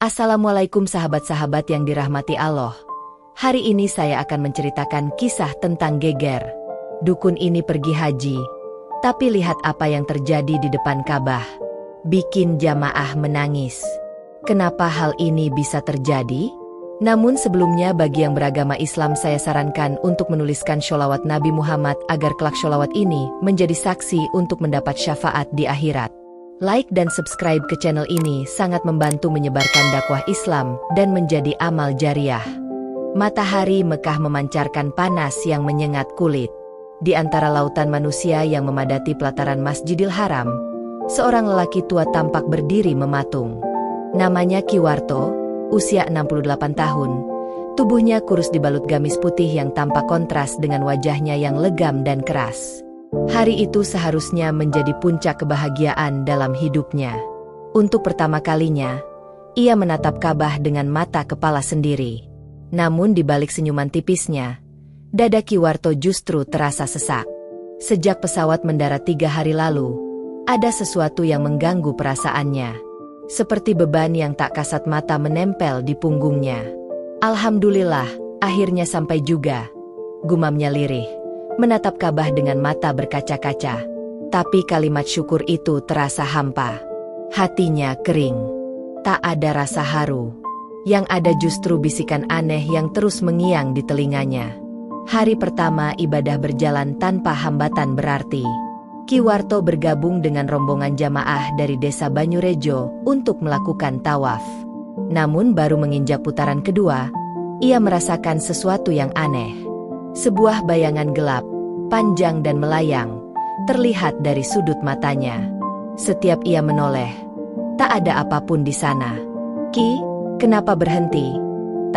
Assalamualaikum sahabat-sahabat yang dirahmati Allah. Hari ini saya akan menceritakan kisah tentang Geger. Dukun ini pergi haji, tapi lihat apa yang terjadi di depan Ka'bah. Bikin jamaah menangis. Kenapa hal ini bisa terjadi? Namun sebelumnya bagi yang beragama Islam saya sarankan untuk menuliskan sholawat Nabi Muhammad agar kelak sholawat ini menjadi saksi untuk mendapat syafaat di akhirat. Like dan subscribe ke channel ini sangat membantu menyebarkan dakwah Islam dan menjadi amal jariah. Matahari Mekah memancarkan panas yang menyengat kulit. Di antara lautan manusia yang memadati pelataran Masjidil Haram, seorang lelaki tua tampak berdiri mematung. Namanya Ki Warto, usia 68 tahun. Tubuhnya kurus dibalut gamis putih yang tampak kontras dengan wajahnya yang legam dan keras. Hari itu seharusnya menjadi puncak kebahagiaan dalam hidupnya. Untuk pertama kalinya, ia menatap Ka'bah dengan mata kepala sendiri. Namun di balik senyuman tipisnya, dada Ki Warto justru terasa sesak. Sejak pesawat mendarat 3 hari lalu, ada sesuatu yang mengganggu perasaannya. Seperti beban yang tak kasat mata menempel di punggungnya. Alhamdulillah, akhirnya sampai juga, gumamnya lirih. Menatap Ka'bah dengan mata berkaca-kaca. Tapi kalimat syukur itu terasa hampa. Hatinya kering. Tak ada rasa haru. Yang ada justru bisikan aneh yang terus mengiang di telinganya. Hari pertama ibadah berjalan tanpa hambatan berarti. Ki Warto bergabung dengan rombongan jamaah dari desa Banyurejo untuk melakukan tawaf. Namun baru menginjak putaran kedua, ia merasakan sesuatu yang aneh. Sebuah bayangan gelap, panjang dan melayang, terlihat dari sudut matanya. Setiap ia menoleh, tak ada apapun di sana. "Ki, kenapa berhenti?"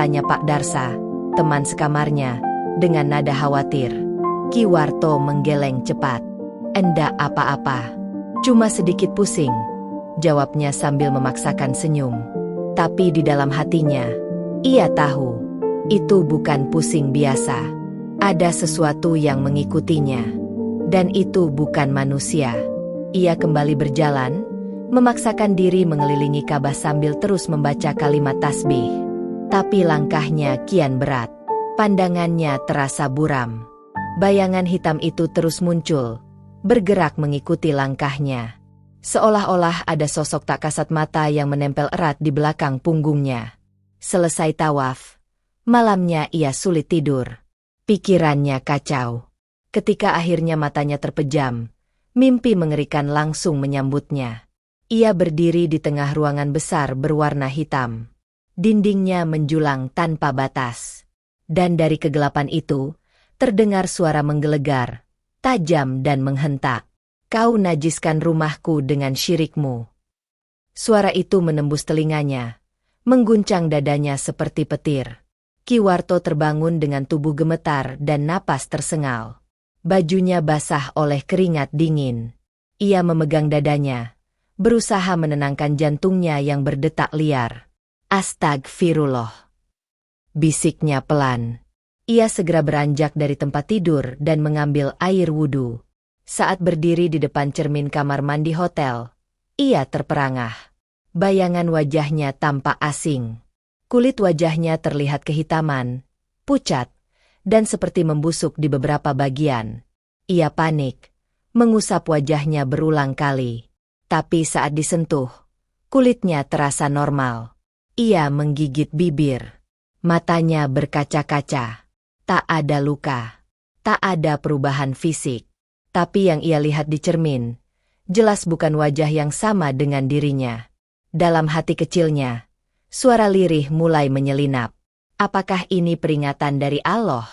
tanya Pak Darsa, teman sekamarnya, dengan nada khawatir. Ki Warto menggeleng cepat. "Endak apa-apa. Cuma sedikit pusing," jawabnya sambil memaksakan senyum. Tapi di dalam hatinya, ia tahu, itu bukan pusing biasa. Ada sesuatu yang mengikutinya. Dan itu bukan manusia. Ia kembali berjalan, memaksakan diri mengelilingi Ka'bah sambil terus membaca kalimat tasbih. Tapi langkahnya kian berat. Pandangannya terasa buram. Bayangan hitam itu terus muncul, bergerak mengikuti langkahnya. Seolah-olah ada sosok tak kasat mata yang menempel erat di belakang punggungnya. Selesai tawaf, malamnya ia sulit tidur. Pikirannya kacau. Ketika akhirnya matanya terpejam, mimpi mengerikan langsung menyambutnya. Ia berdiri di tengah ruangan besar berwarna hitam. Dindingnya menjulang tanpa batas. Dan dari kegelapan itu, terdengar suara menggelegar, tajam dan menghentak. "Kau najiskan rumahku dengan syirikmu." Suara itu menembus telinganya, mengguncang dadanya seperti petir. Ki Warto terbangun dengan tubuh gemetar dan napas tersengal. Bajunya basah oleh keringat dingin. Ia memegang dadanya, berusaha menenangkan jantungnya yang berdetak liar. "Astagfirullah," bisiknya pelan. Ia segera beranjak dari tempat tidur dan mengambil air wudhu. Saat berdiri di depan cermin kamar mandi hotel, ia terperangah. Bayangan wajahnya tampak asing. Kulit wajahnya terlihat kehitaman, pucat, dan seperti membusuk di beberapa bagian. Ia panik, mengusap wajahnya berulang kali. Tapi saat disentuh, kulitnya terasa normal. Ia menggigit bibir. Matanya berkaca-kaca. Tak ada luka. Tak ada perubahan fisik. Tapi yang ia lihat di cermin, jelas bukan wajah yang sama dengan dirinya. Dalam hati kecilnya, suara lirih mulai menyelinap. Apakah ini peringatan dari Allah?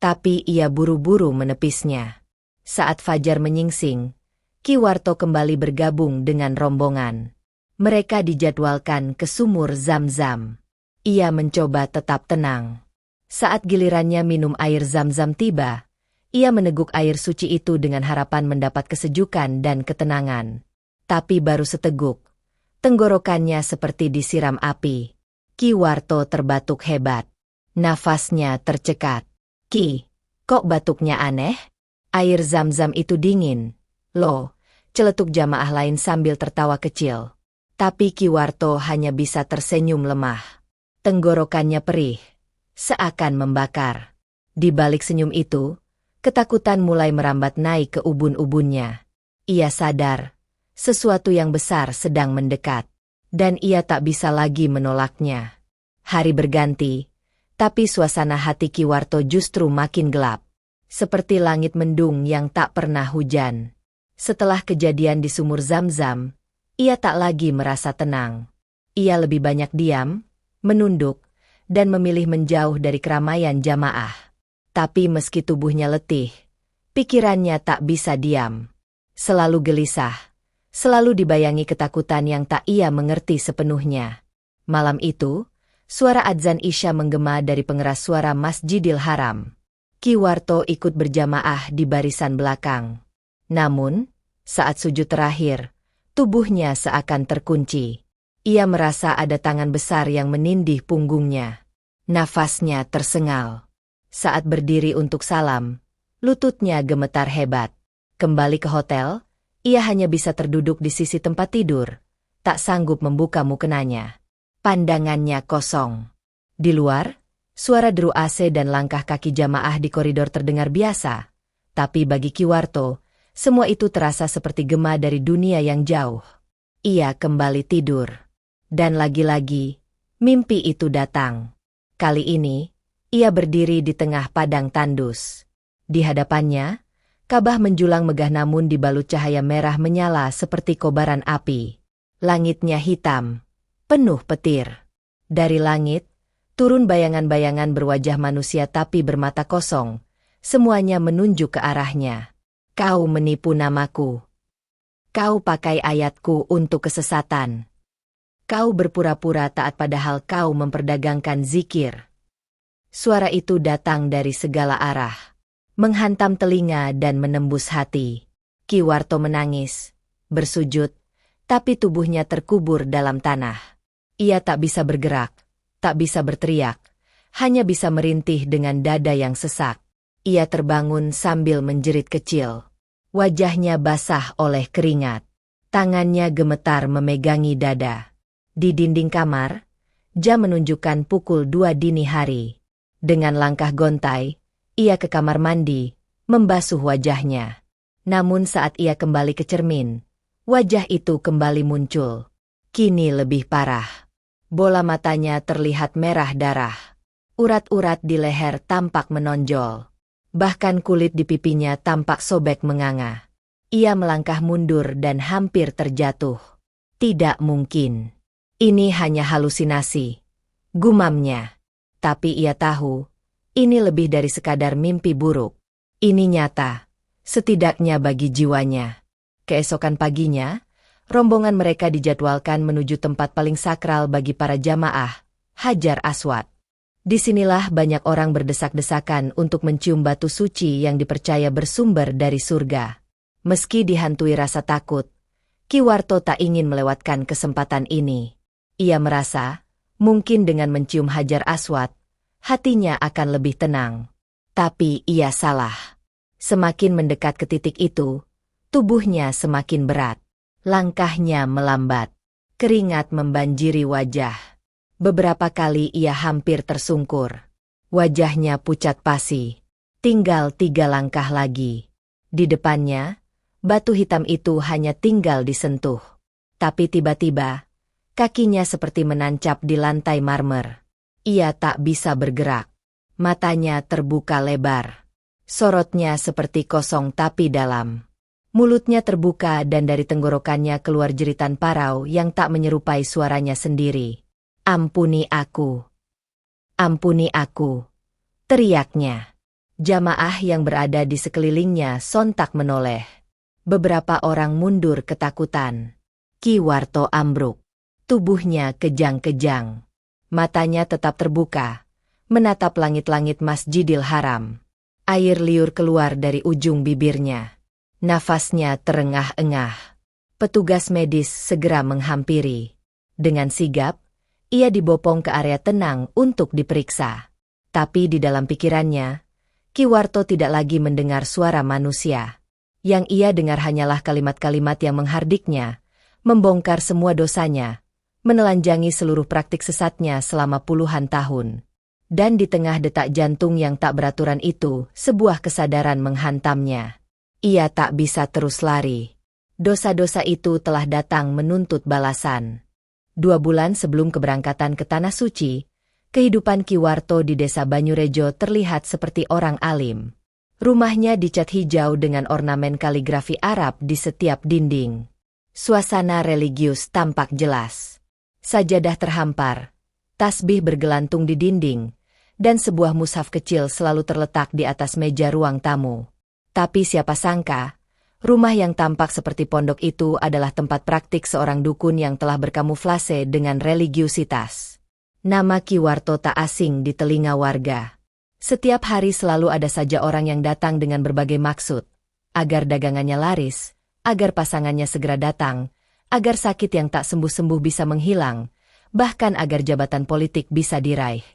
Tapi ia buru-buru menepisnya. Saat fajar menyingsing, Ki Warto kembali bergabung dengan rombongan. Mereka dijadwalkan ke sumur Zam-Zam. Ia mencoba tetap tenang. Saat gilirannya minum air Zam-Zam tiba, ia meneguk air suci itu dengan harapan mendapat kesejukan dan ketenangan. Tapi baru seteguk, tenggorokannya seperti disiram api. Ki Warto terbatuk hebat. Nafasnya tercekat. "Ki, kok batuknya aneh? Air Zam-Zam itu dingin." "Loh," celetuk jamaah lain sambil tertawa kecil. Tapi Ki Warto hanya bisa tersenyum lemah. Tenggorokannya perih, seakan membakar. Di balik senyum itu, ketakutan mulai merambat naik ke ubun-ubunnya. Ia sadar, sesuatu yang besar sedang mendekat, dan ia tak bisa lagi menolaknya. Hari berganti, tapi suasana hati Ki Warto justru makin gelap. Seperti langit mendung yang tak pernah hujan. Setelah kejadian di sumur Zam-Zam, ia tak lagi merasa tenang. Ia lebih banyak diam, menunduk, dan memilih menjauh dari keramaian jamaah. Tapi meski tubuhnya letih, pikirannya tak bisa diam. Selalu gelisah, selalu dibayangi ketakutan yang tak ia mengerti sepenuhnya. Malam itu, suara adzan Isya menggema dari pengeras suara Masjidil Haram. Ki Warto ikut berjamaah di barisan belakang. Namun, saat sujud terakhir, tubuhnya seakan terkunci. Ia merasa ada tangan besar yang menindih punggungnya. Nafasnya tersengal. Saat berdiri untuk salam, lututnya gemetar hebat. Kembali ke hotel, ia hanya bisa terduduk di sisi tempat tidur, tak sanggup membuka mukenanya. Pandangannya kosong. Di luar, suara deru AC dan langkah kaki jamaah di koridor terdengar biasa. Tapi bagi Ki Warto, semua itu terasa seperti gema dari dunia yang jauh. Ia kembali tidur. Dan lagi-lagi, mimpi itu datang. Kali ini, ia berdiri di tengah padang tandus. Di hadapannya, Ka'bah menjulang megah namun dibalut cahaya merah menyala seperti kobaran api. Langitnya hitam, penuh petir. Dari langit, turun bayangan-bayangan berwajah manusia tapi bermata kosong. Semuanya menunjuk ke arahnya. Kau menipu namaku. Kau pakai ayatku untuk kesesatan. Kau berpura-pura taat padahal kau memperdagangkan zikir. Suara itu datang dari segala arah, menghantam telinga dan menembus hati. Ki Warto menangis, bersujud, tapi tubuhnya terkubur dalam tanah. Ia tak bisa bergerak, tak bisa berteriak, hanya bisa merintih dengan dada yang sesak. Ia terbangun sambil menjerit kecil. Wajahnya basah oleh keringat. Tangannya gemetar memegangi dada. Di dinding kamar, jam menunjukkan pukul 2 dini hari. Dengan langkah gontai, ia ke kamar mandi, membasuh wajahnya. Namun saat ia kembali ke cermin, wajah itu kembali muncul. Kini lebih parah. Bola matanya terlihat merah darah. Urat-urat di leher tampak menonjol. Bahkan kulit di pipinya tampak sobek menganga. Ia melangkah mundur dan hampir terjatuh. Tidak mungkin. Ini hanya halusinasi. Gumamnya. Tapi ia tahu, ini lebih dari sekadar mimpi buruk. Ini nyata, setidaknya bagi jiwanya. Keesokan paginya, rombongan mereka dijadwalkan menuju tempat paling sakral bagi para jamaah, Hajar Aswad. Disinilah banyak orang berdesak-desakan untuk mencium batu suci yang dipercaya bersumber dari surga. Meski dihantui rasa takut, Ki Warto tak ingin melewatkan kesempatan ini. Ia merasa, mungkin dengan mencium Hajar Aswad, hatinya akan lebih tenang. Tapi ia salah. Semakin mendekat ke titik itu, tubuhnya semakin berat. Langkahnya melambat. Keringat membanjiri wajah. Beberapa kali ia hampir tersungkur. Wajahnya pucat pasi. Tinggal 3 langkah lagi. Di depannya, batu hitam itu hanya tinggal disentuh. Tapi tiba-tiba, kakinya seperti menancap di lantai marmer. Ia tak bisa bergerak. Matanya terbuka lebar. Sorotnya seperti kosong tapi dalam. Mulutnya terbuka dan dari tenggorokannya keluar jeritan parau yang tak menyerupai suaranya sendiri. Ampuni aku. Ampuni aku. Teriaknya. Jamaah yang berada di sekelilingnya sontak menoleh. Beberapa orang mundur ketakutan. Ki Warto ambruk. Tubuhnya kejang-kejang. Matanya tetap terbuka, menatap langit-langit Masjidil Haram. Air liur keluar dari ujung bibirnya. Nafasnya terengah-engah. Petugas medis segera menghampiri. Dengan sigap, ia dibopong ke area tenang untuk diperiksa. Tapi di dalam pikirannya, Ki Warto tidak lagi mendengar suara manusia. Yang ia dengar hanyalah kalimat-kalimat yang menghardiknya, membongkar semua dosanya, menelanjangi seluruh praktik sesatnya selama puluhan tahun. Dan di tengah detak jantung yang tak beraturan itu, sebuah kesadaran menghantamnya. Ia tak bisa terus lari. Dosa-dosa itu telah datang menuntut balasan. 2 bulan sebelum keberangkatan ke Tanah Suci, kehidupan Ki Warto di desa Banyurejo terlihat seperti orang alim. Rumahnya dicat hijau dengan ornamen kaligrafi Arab di setiap dinding. Suasana religius tampak jelas. Sajadah terhampar, tasbih bergelantung di dinding, dan sebuah mushaf kecil selalu terletak di atas meja ruang tamu. Tapi siapa sangka, rumah yang tampak seperti pondok itu adalah tempat praktik seorang dukun yang telah berkamuflase dengan religiusitas. Nama Ki Warto tak asing di telinga warga. Setiap hari selalu ada saja orang yang datang dengan berbagai maksud, agar dagangannya laris, agar pasangannya segera datang, agar sakit yang tak sembuh-sembuh bisa menghilang, bahkan agar jabatan politik bisa diraih.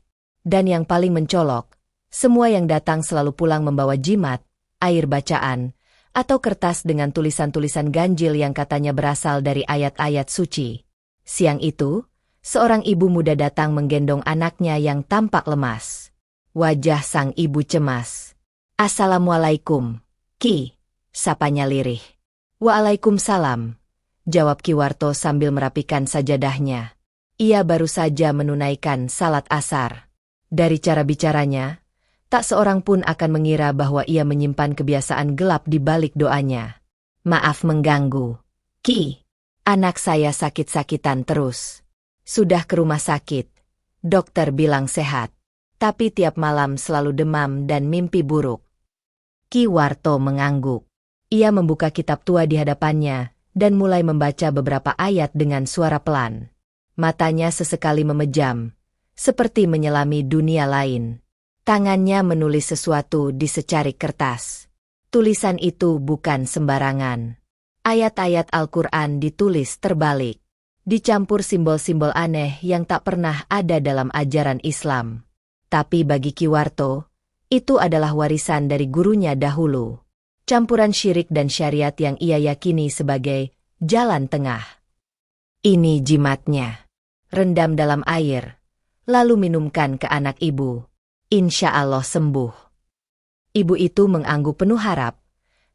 Dan yang paling mencolok, semua yang datang selalu pulang membawa jimat, air bacaan, atau kertas dengan tulisan-tulisan ganjil yang katanya berasal dari ayat-ayat suci. Siang itu, seorang ibu muda datang menggendong anaknya yang tampak lemas. Wajah sang ibu cemas. "Assalamualaikum, Ki," sapanya lirih. "Waalaikumsalam," jawab Ki Warto sambil merapikan sajadahnya. Ia baru saja menunaikan salat asar. Dari cara bicaranya, tak seorang pun akan mengira bahwa ia menyimpan kebiasaan gelap di balik doanya. "Maaf mengganggu, Ki. Anak saya sakit-sakitan terus. Sudah ke rumah sakit. Dokter bilang sehat. Tapi tiap malam selalu demam dan mimpi buruk." Ki Warto mengangguk. Ia membuka kitab tua di hadapannya, dan mulai membaca beberapa ayat dengan suara pelan. Matanya sesekali memejam, seperti menyelami dunia lain. Tangannya menulis sesuatu di secarik kertas. Tulisan itu bukan sembarangan. Ayat-ayat Al-Quran ditulis terbalik, dicampur simbol-simbol aneh yang tak pernah ada dalam ajaran Islam. Tapi bagi Ki Warto, itu adalah warisan dari gurunya dahulu. Campuran syirik dan syariat yang ia yakini sebagai jalan tengah. "Ini jimatnya. Rendam dalam air, lalu minumkan ke anak ibu. Insya Allah sembuh." Ibu itu mengangguk penuh harap,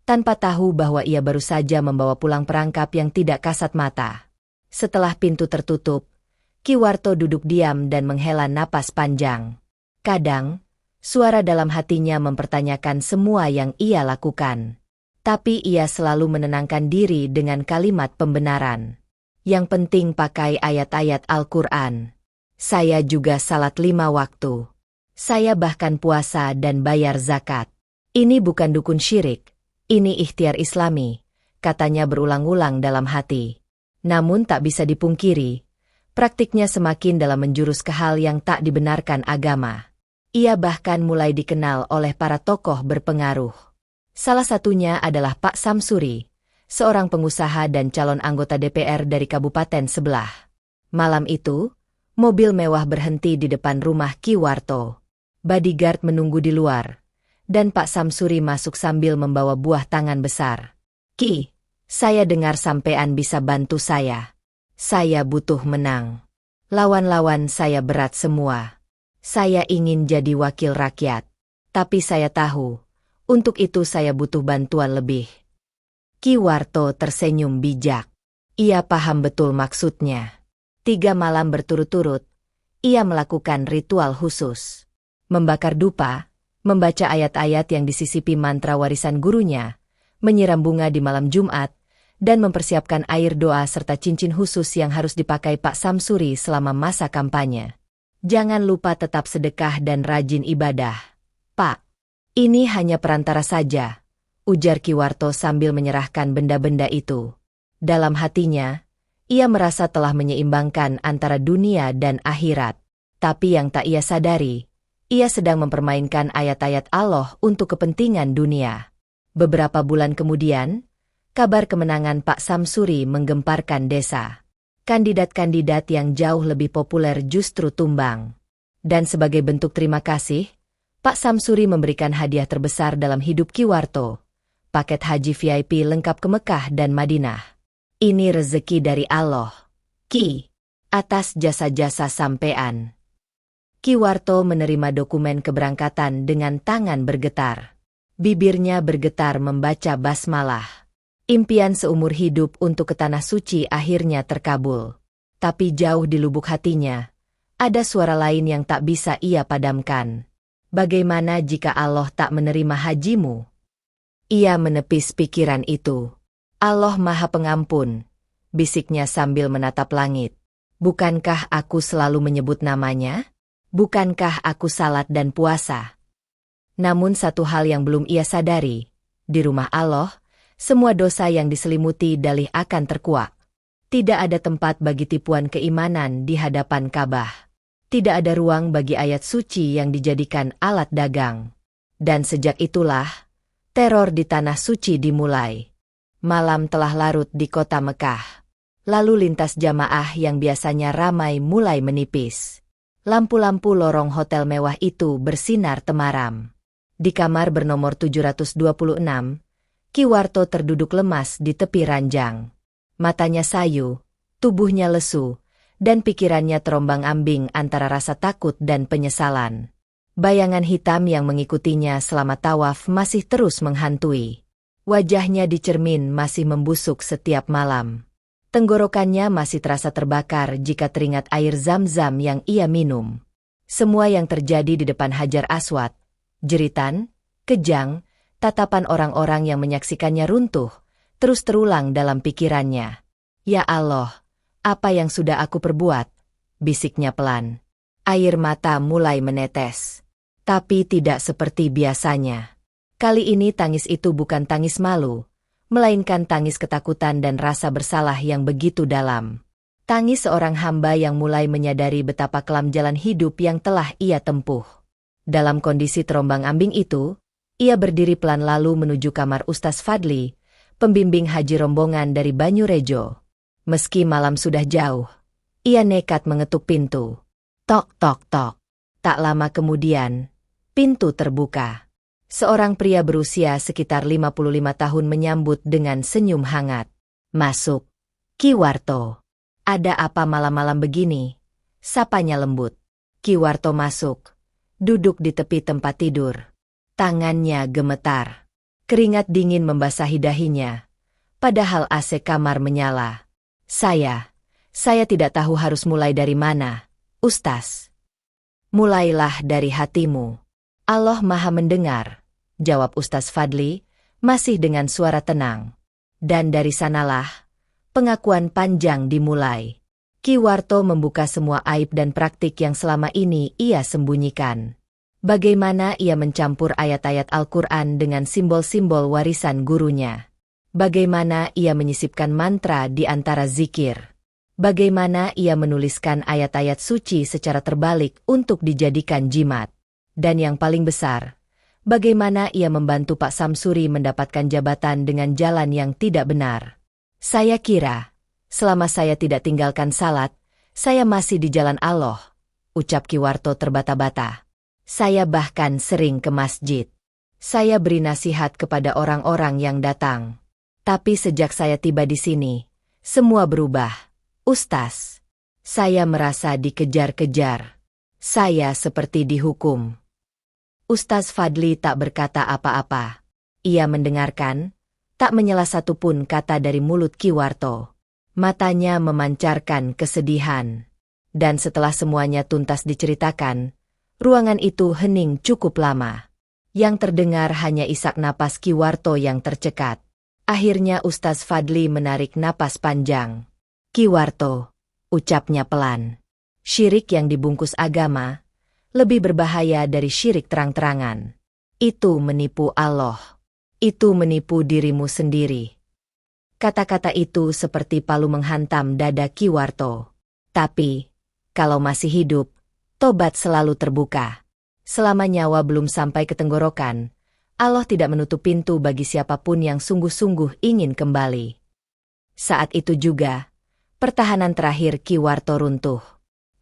tanpa tahu bahwa ia baru saja membawa pulang perangkap yang tidak kasat mata. Setelah pintu tertutup, Ki Warto duduk diam dan menghela napas panjang. Kadang, suara dalam hatinya mempertanyakan semua yang ia lakukan. Tapi ia selalu menenangkan diri dengan kalimat pembenaran. "Yang penting pakai ayat-ayat Al-Quran. Saya juga salat 5 waktu. Saya bahkan puasa dan bayar zakat. Ini bukan dukun syirik, ini ikhtiar Islami," katanya berulang-ulang dalam hati. Namun tak bisa dipungkiri, praktiknya semakin dalam menjurus ke hal yang tak dibenarkan agama. Ia bahkan mulai dikenal oleh para tokoh berpengaruh. Salah satunya adalah Pak Samsuri, seorang pengusaha dan calon anggota DPR dari kabupaten sebelah. Malam itu, mobil mewah berhenti di depan rumah Ki Warto. Bodyguard menunggu di luar, dan Pak Samsuri masuk sambil membawa buah tangan besar. "Ki, saya dengar sampean bisa bantu saya. Saya butuh menang. Lawan-lawan saya berat semua. Saya ingin jadi wakil rakyat. Tapi saya tahu, untuk itu saya butuh bantuan lebih." Ki Warto tersenyum bijak. Ia paham betul maksudnya. 3 malam berturut-turut, ia melakukan ritual khusus. Membakar dupa, membaca ayat-ayat yang disisipi mantra warisan gurunya, menyiram bunga di malam Jumat, dan mempersiapkan air doa serta cincin khusus yang harus dipakai Pak Samsuri selama masa kampanye. "Jangan lupa tetap sedekah dan rajin ibadah, Pak. Ini hanya perantara saja," ujar Ki Warto sambil menyerahkan benda-benda itu. Dalam hatinya, ia merasa telah menyeimbangkan antara dunia dan akhirat. Tapi yang tak ia sadari, ia sedang mempermainkan ayat-ayat Allah untuk kepentingan dunia. Beberapa bulan kemudian, kabar kemenangan Pak Samsuri menggemparkan desa. Kandidat-kandidat yang jauh lebih populer justru tumbang. Dan sebagai bentuk terima kasih, Pak Samsuri memberikan hadiah terbesar dalam hidup Ki Warto, paket haji VIP lengkap ke Mekah dan Madinah. Ini rezeki dari Allah, Ki, atas jasa-jasa sampean. Ki Warto menerima dokumen keberangkatan dengan tangan bergetar. Bibirnya bergetar membaca basmalah. Impian seumur hidup untuk ke Tanah Suci akhirnya terkabul. Tapi jauh di lubuk hatinya, ada suara lain yang tak bisa ia padamkan. Bagaimana jika Allah tak menerima hajimu? Ia menepis pikiran itu. Allah Maha Pengampun, bisiknya sambil menatap langit. Bukankah aku selalu menyebut namanya? Bukankah aku salat dan puasa? Namun satu hal yang belum ia sadari, di rumah Allah, semua dosa yang diselimuti dalih akan terkuak. Tidak ada tempat bagi tipuan keimanan di hadapan Ka'bah. Tidak ada ruang bagi ayat suci yang dijadikan alat dagang. Dan sejak itulah, teror di Tanah Suci dimulai. Malam telah larut di kota Mekah. Lalu lintas jamaah yang biasanya ramai mulai menipis. Lampu-lampu lorong hotel mewah itu bersinar temaram. Di kamar bernomor 726, Ki Warto terduduk lemas di tepi ranjang. Matanya sayu, tubuhnya lesu, dan pikirannya terombang-ambing antara rasa takut dan penyesalan. Bayangan hitam yang mengikutinya selama tawaf masih terus menghantui. Wajahnya di cermin masih membusuk setiap malam. Tenggorokannya masih terasa terbakar jika teringat air zam-zam yang ia minum. Semua yang terjadi di depan Hajar Aswad, jeritan, kejang, tatapan orang-orang yang menyaksikannya runtuh, terus terulang dalam pikirannya. Ya Allah, apa yang sudah aku perbuat? Bisiknya pelan. Air mata mulai menetes. Tapi tidak seperti biasanya. Kali ini tangis itu bukan tangis malu, melainkan tangis ketakutan dan rasa bersalah yang begitu dalam. Tangis seorang hamba yang mulai menyadari betapa kelam jalan hidup yang telah ia tempuh. Dalam kondisi terombang-ambing itu, ia berdiri pelan lalu menuju kamar Ustaz Fadli, pembimbing haji rombongan dari Banyurejo. Meski malam sudah jauh, ia nekat mengetuk pintu. Tok tok tok. Tak lama kemudian, pintu terbuka. Seorang pria berusia sekitar 55 tahun menyambut dengan senyum hangat. Masuk. Ki Warto. Ada apa malam-malam begini? Sapanya lembut. Ki Warto masuk. Duduk di tepi tempat tidur. Tangannya gemetar. Keringat dingin membasahi dahinya. Padahal AC kamar menyala. Saya tidak tahu harus mulai dari mana, Ustaz. Mulailah dari hatimu. Allah Maha Mendengar, jawab Ustaz Fadli, masih dengan suara tenang. Dan dari sanalah, pengakuan panjang dimulai. Ki Warto membuka semua aib dan praktik yang selama ini ia sembunyikan. Bagaimana ia mencampur ayat-ayat Al-Quran dengan simbol-simbol warisan gurunya. Bagaimana ia menyisipkan mantra di antara zikir. Bagaimana ia menuliskan ayat-ayat suci secara terbalik untuk dijadikan jimat. Dan yang paling besar, bagaimana ia membantu Pak Samsuri mendapatkan jabatan dengan jalan yang tidak benar. Saya kira, selama saya tidak tinggalkan salat, saya masih di jalan Allah, ucap Ki Warto terbata-bata. Saya bahkan sering ke masjid. Saya beri nasihat kepada orang-orang yang datang. Tapi sejak saya tiba di sini, semua berubah. Ustaz, saya merasa dikejar-kejar. Saya seperti dihukum. Ustaz Fadli tak berkata apa-apa. Ia mendengarkan, tak menyela satupun kata dari mulut Ki Warto. Matanya memancarkan kesedihan. Dan setelah semuanya tuntas diceritakan, ruangan itu hening cukup lama. Yang terdengar hanya isak napas Ki Warto yang tercekat. Akhirnya Ustaz Fadli menarik napas panjang. Ki Warto, ucapnya pelan. Syirik yang dibungkus agama lebih berbahaya dari syirik terang-terangan. Itu menipu Allah. Itu menipu dirimu sendiri. Kata-kata itu seperti palu menghantam dada Ki Warto. Tapi, kalau masih hidup, tobat selalu terbuka. Selama nyawa belum sampai ke tenggorokan, Allah tidak menutup pintu bagi siapapun yang sungguh-sungguh ingin kembali. Saat itu juga, pertahanan terakhir Ki Warto runtuh.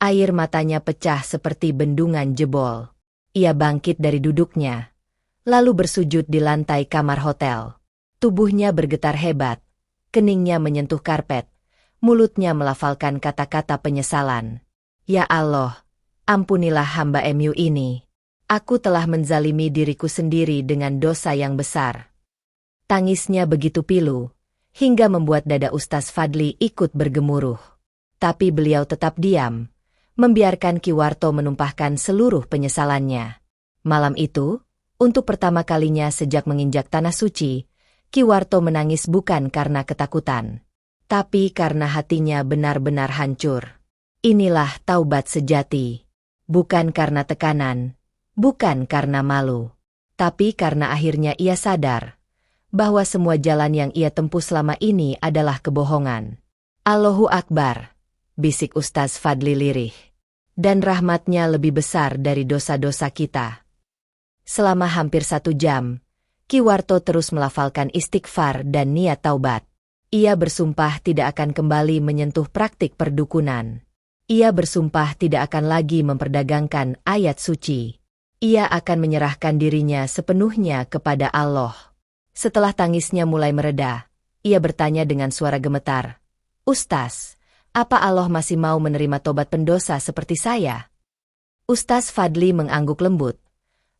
Air matanya pecah seperti bendungan jebol. Ia bangkit dari duduknya, lalu bersujud di lantai kamar hotel. Tubuhnya bergetar hebat, keningnya menyentuh karpet, mulutnya melafalkan kata-kata penyesalan. Ya Allah, ampunilah hamba MU ini. Aku telah menzalimi diriku sendiri dengan dosa yang besar. Tangisnya begitu pilu, hingga membuat dada Ustaz Fadli ikut bergemuruh. Tapi beliau tetap diam, membiarkan Ki Warto menumpahkan seluruh penyesalannya. Malam itu, untuk pertama kalinya sejak menginjak tanah suci, Ki Warto menangis bukan karena ketakutan, tapi karena hatinya benar-benar hancur. Inilah taubat sejati. Bukan karena tekanan, bukan karena malu, tapi karena akhirnya ia sadar bahwa semua jalan yang ia tempuh selama ini adalah kebohongan. Allahu Akbar, bisik Ustaz Fadli lirih. Dan rahmatnya lebih besar dari dosa-dosa kita. Selama hampir 1 jam, Ki Warto terus melafalkan istighfar dan niat taubat. Ia bersumpah tidak akan kembali menyentuh praktik perdukunan. Ia bersumpah tidak akan lagi memperdagangkan ayat suci. Ia akan menyerahkan dirinya sepenuhnya kepada Allah. Setelah tangisnya mulai mereda, ia bertanya dengan suara gemetar, "Ustaz, apa Allah masih mau menerima tobat pendosa seperti saya?" Ustaz Fadli mengangguk lembut,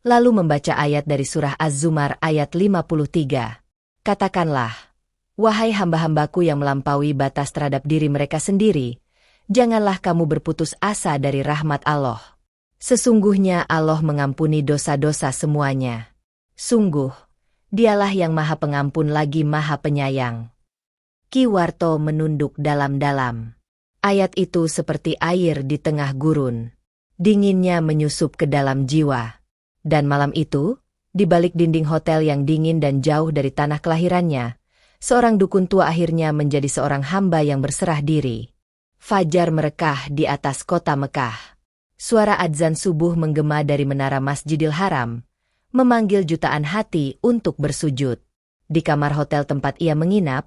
lalu membaca ayat dari surah Az-Zumar ayat 53. "Katakanlah, wahai hamba-hambaku yang melampaui batas terhadap diri mereka sendiri, janganlah kamu berputus asa dari rahmat Allah. Sesungguhnya Allah mengampuni dosa-dosa semuanya. Sungguh, Dialah yang Maha Pengampun lagi Maha Penyayang." Ki Warto menunduk dalam-dalam. Ayat itu seperti air di tengah gurun. Dinginnya menyusup ke dalam jiwa. Dan malam itu, di balik dinding hotel yang dingin dan jauh dari tanah kelahirannya, seorang dukun tua akhirnya menjadi seorang hamba yang berserah diri. Fajar merekah di atas kota Mekah. Suara adzan subuh menggema dari menara Masjidil Haram, memanggil jutaan hati untuk bersujud. Di kamar hotel tempat ia menginap,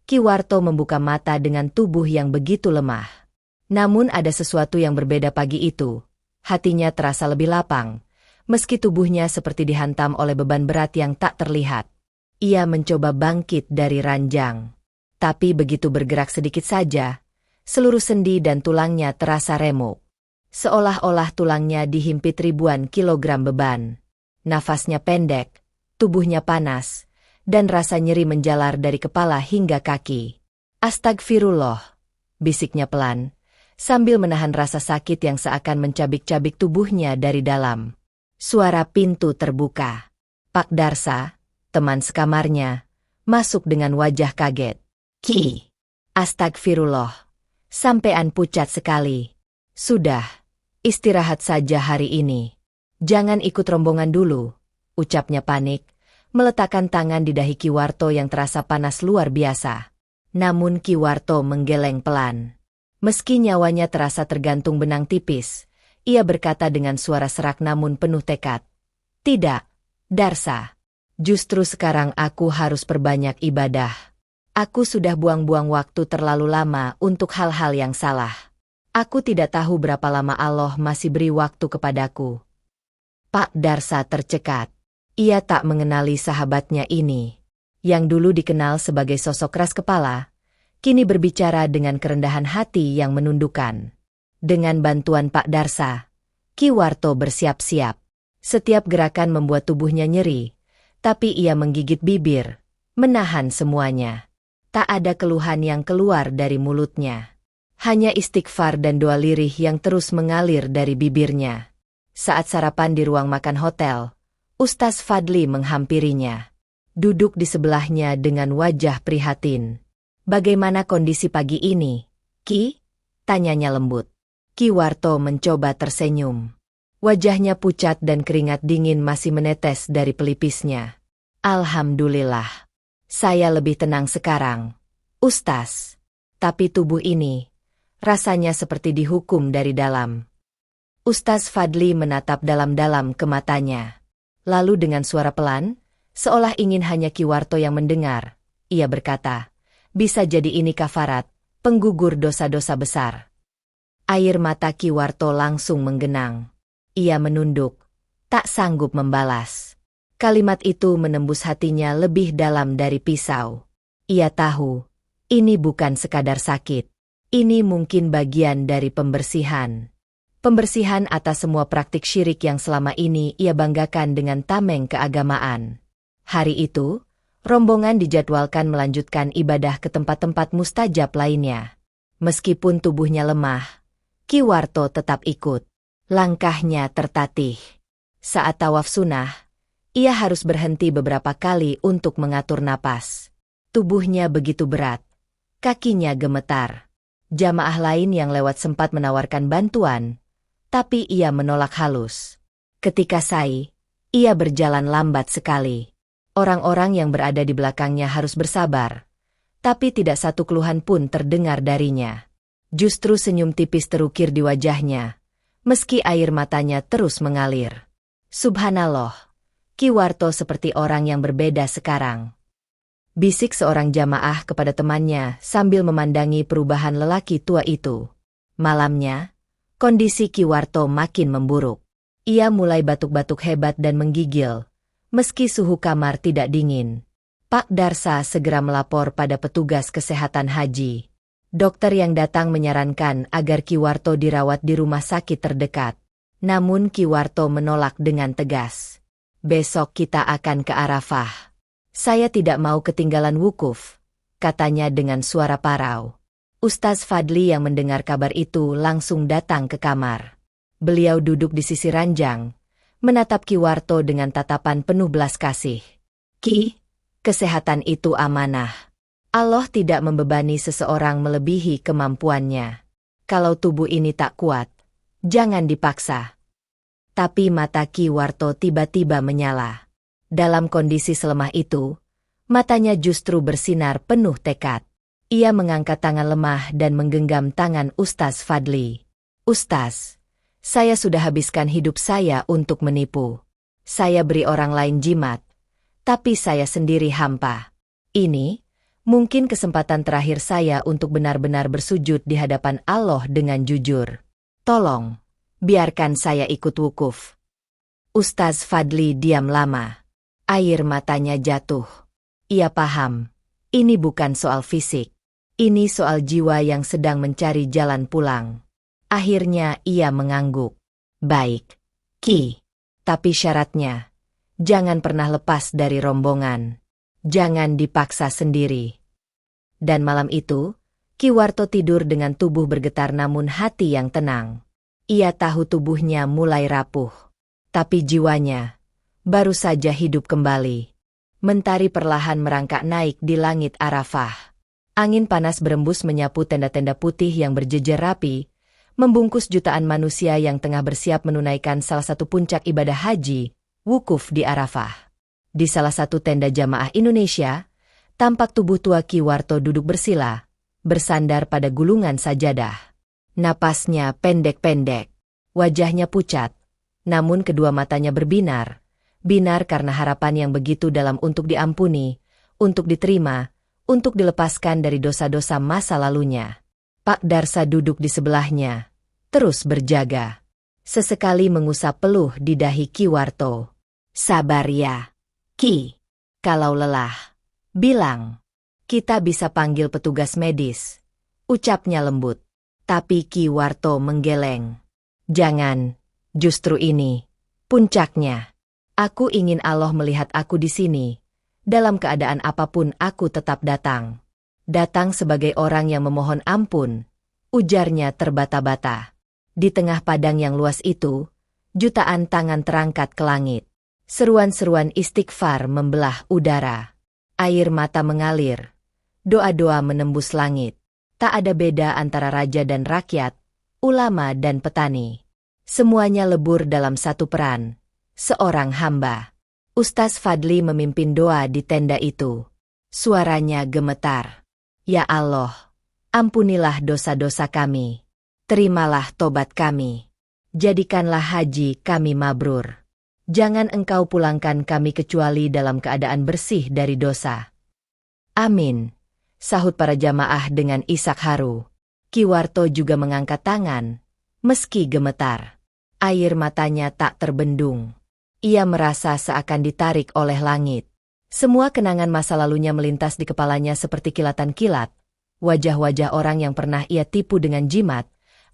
Ki Warto membuka mata dengan tubuh yang begitu lemah. Namun ada sesuatu yang berbeda pagi itu. Hatinya terasa lebih lapang, meski tubuhnya seperti dihantam oleh beban berat yang tak terlihat. Ia mencoba bangkit dari ranjang. Tapi begitu bergerak sedikit saja, seluruh sendi dan tulangnya terasa remuk. Seolah-olah tulangnya dihimpit ribuan kilogram beban. Nafasnya pendek, tubuhnya panas, dan rasa nyeri menjalar dari kepala hingga kaki. "Astagfirullah," bisiknya pelan, sambil menahan rasa sakit yang seakan mencabik-cabik tubuhnya dari dalam. Suara pintu terbuka. Pak Darsa, teman sekamarnya, masuk dengan wajah kaget. "Ki, astagfirullah, sampean pucat sekali. Sudah, istirahat saja hari ini. Jangan ikut rombongan dulu," ucapnya panik, meletakkan tangan di dahi Ki Warto yang terasa panas luar biasa. Namun Ki Warto menggeleng pelan. Meski nyawanya terasa tergantung benang tipis, ia berkata dengan suara serak namun penuh tekad. "Tidak, Darsa. Justru sekarang aku harus perbanyak ibadah. Aku sudah buang-buang waktu terlalu lama untuk hal-hal yang salah. Aku tidak tahu berapa lama Allah masih beri waktu kepadaku." Pak Darsa tercekat. Ia tak mengenali sahabatnya ini, yang dulu dikenal sebagai sosok keras kepala, kini berbicara dengan kerendahan hati yang menundukkan. Dengan bantuan Pak Darsa, Ki Warto bersiap-siap. Setiap gerakan membuat tubuhnya nyeri, tapi ia menggigit bibir, menahan semuanya. Tak ada keluhan yang keluar dari mulutnya. Hanya istighfar dan doa lirih yang terus mengalir dari bibirnya. Saat sarapan di ruang makan hotel, Ustaz Fadli menghampirinya. Duduk di sebelahnya dengan wajah prihatin. "Bagaimana kondisi pagi ini, Ki?" tanyanya lembut. Ki Warto mencoba tersenyum. Wajahnya pucat dan keringat dingin masih menetes dari pelipisnya. "Alhamdulillah. Saya lebih tenang sekarang, Ustaz. Tapi tubuh ini, rasanya seperti dihukum dari dalam." Ustaz Fadli menatap dalam-dalam ke matanya. Lalu dengan suara pelan, seolah ingin hanya Ki Warto yang mendengar, ia berkata, "Bisa jadi ini kafarat, penggugur dosa-dosa besar." Air mata Ki Warto langsung menggenang. Ia menunduk, tak sanggup membalas. Kalimat itu menembus hatinya lebih dalam dari pisau. Ia tahu, Ini bukan sekadar sakit. Ini mungkin bagian dari pembersihan. Pembersihan atas semua praktik syirik yang selama ini ia banggakan dengan tameng keagamaan. Hari itu, rombongan dijadwalkan melanjutkan ibadah ke tempat-tempat mustajab lainnya. Meskipun tubuhnya lemah, Ki Warto tetap ikut. Langkahnya tertatih. Saat tawaf sunnah, ia harus berhenti beberapa kali untuk mengatur napas. Tubuhnya begitu berat. Kakinya gemetar. Jamaah lain yang lewat sempat menawarkan bantuan, tapi ia menolak halus. Ketika Sai, ia berjalan lambat sekali. Orang-orang yang berada di belakangnya harus bersabar, tapi tidak satu keluhan pun terdengar darinya. Justru senyum tipis terukir di wajahnya, meski air matanya terus mengalir. Subhanallah, Ki Warto seperti orang yang berbeda sekarang. Bisik seorang jamaah kepada temannya sambil memandangi perubahan lelaki tua itu. Malamnya, kondisi Ki Warto makin memburuk. Ia mulai batuk-batuk hebat dan menggigil, meski suhu kamar tidak dingin. Pak Darsa segera melapor pada petugas kesehatan haji. Dokter yang datang menyarankan agar Ki Warto dirawat di rumah sakit terdekat. Namun Ki Warto menolak dengan tegas. Besok kita akan ke Arafah. Saya tidak mau ketinggalan wukuf, katanya dengan suara parau. Ustaz Fadli yang mendengar kabar itu langsung datang ke kamar. Beliau duduk di sisi ranjang, menatap Ki Warto dengan tatapan penuh belas kasih. Ki, kesehatan itu amanah. Allah tidak membebani seseorang melebihi kemampuannya. Kalau tubuh ini tak kuat, jangan dipaksa. Tapi mata Ki Warto tiba-tiba menyala. Dalam kondisi selemah itu, matanya justru bersinar penuh tekad. Ia mengangkat tangan lemah dan menggenggam tangan Ustaz Fadli. Ustaz, saya sudah habiskan hidup saya untuk menipu. Saya beri orang lain jimat, tapi saya sendiri hampa. Ini mungkin kesempatan terakhir saya untuk benar-benar bersujud di hadapan Allah dengan jujur. Tolong, biarkan saya ikut wukuf. Ustaz Fadli diam lama. Air matanya jatuh. Ia paham, ini bukan soal fisik. Ini soal jiwa yang sedang mencari jalan pulang. Akhirnya ia mengangguk. Baik, Ki. Tapi syaratnya, jangan pernah lepas dari rombongan. Jangan dipaksa sendiri. Dan malam itu, Ki Warto tidur dengan tubuh bergetar namun hati yang tenang. Ia tahu tubuhnya mulai rapuh. Tapi jiwanya baru saja hidup kembali. Mentari perlahan merangkak naik di langit Arafah. Angin panas berembus menyapu tenda-tenda putih yang berjejer rapi, membungkus jutaan manusia yang tengah bersiap menunaikan salah satu puncak ibadah haji, wukuf di Arafah. Di salah satu tenda jamaah Indonesia, tampak tubuh tua Ki Warto duduk bersila, bersandar pada gulungan sajadah. Napasnya pendek-pendek, wajahnya pucat, namun kedua matanya berbinar. Binar karena harapan yang begitu dalam untuk diampuni, untuk diterima, untuk dilepaskan dari dosa-dosa masa lalunya. Pak Darsa duduk di sebelahnya, terus berjaga. Sesekali mengusap peluh di dahi Ki Warto. Sabar ya, Ki. Kalau lelah, bilang. Kita bisa panggil petugas medis. Ucapnya lembut. Tapi Ki Warto menggeleng. Jangan, justru ini puncaknya. Aku ingin Allah melihat aku di sini. Dalam keadaan apapun aku tetap datang. Datang sebagai orang yang memohon ampun. Ujarnya terbata-bata. Di tengah padang yang luas itu, jutaan tangan terangkat ke langit. Seruan-seruan istighfar membelah udara. Air mata mengalir. Doa-doa menembus langit. Tak ada beda antara raja dan rakyat, ulama dan petani. Semuanya lebur dalam satu peran. Seorang hamba. Ustaz Fadli memimpin doa di tenda itu. Suaranya gemetar. Ya Allah, ampunilah dosa-dosa kami. Terimalah tobat kami. Jadikanlah haji kami mabrur. Jangan engkau pulangkan kami kecuali dalam keadaan bersih dari dosa. Amin, sahut para jamaah dengan isak haru. Ki Warto juga mengangkat tangan, meski gemetar. Air matanya tak terbendung. Ia merasa seakan ditarik oleh langit. Semua kenangan masa lalunya melintas di kepalanya seperti kilatan kilat, wajah-wajah orang yang pernah ia tipu dengan jimat,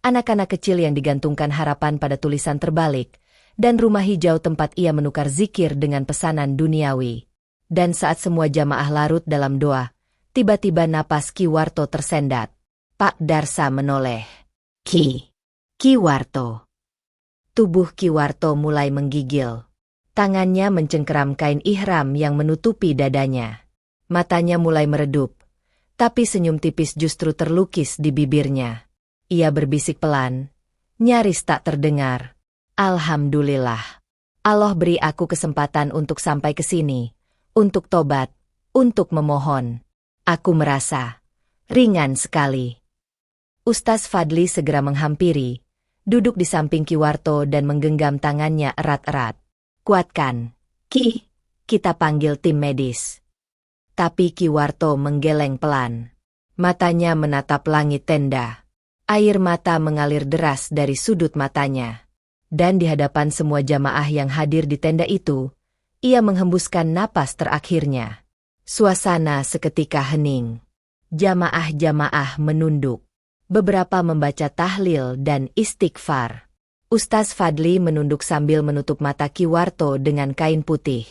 anak-anak kecil yang digantungkan harapan pada tulisan terbalik, dan rumah hijau tempat ia menukar zikir dengan pesanan duniawi. Dan saat semua jamaah larut dalam doa, tiba-tiba napas Ki Warto tersendat. Pak Darsa menoleh. Ki Warto. Tubuh Ki Warto mulai menggigil. Tangannya mencengkeram kain ihram yang menutupi dadanya. Matanya mulai meredup, tapi senyum tipis justru terlukis di bibirnya. Ia berbisik pelan, nyaris tak terdengar. Alhamdulillah. Allah beri aku kesempatan untuk sampai ke sini, untuk tobat, untuk memohon. Aku merasa ringan sekali. Ustaz Fadli segera menghampiri, duduk di samping Ki Warto dan menggenggam tangannya erat-erat. Kuatkan, Ki, kita panggil tim medis. Tapi Ki Warto menggeleng pelan. Matanya menatap langit tenda. Air mata mengalir deras dari sudut matanya. Dan di hadapan semua jamaah yang hadir di tenda itu, ia menghembuskan napas terakhirnya. Suasana seketika hening. Jamaah-jamaah menunduk. Beberapa membaca tahlil dan istighfar. Ustaz Fadli menunduk sambil menutup mata Ki Warto dengan kain putih.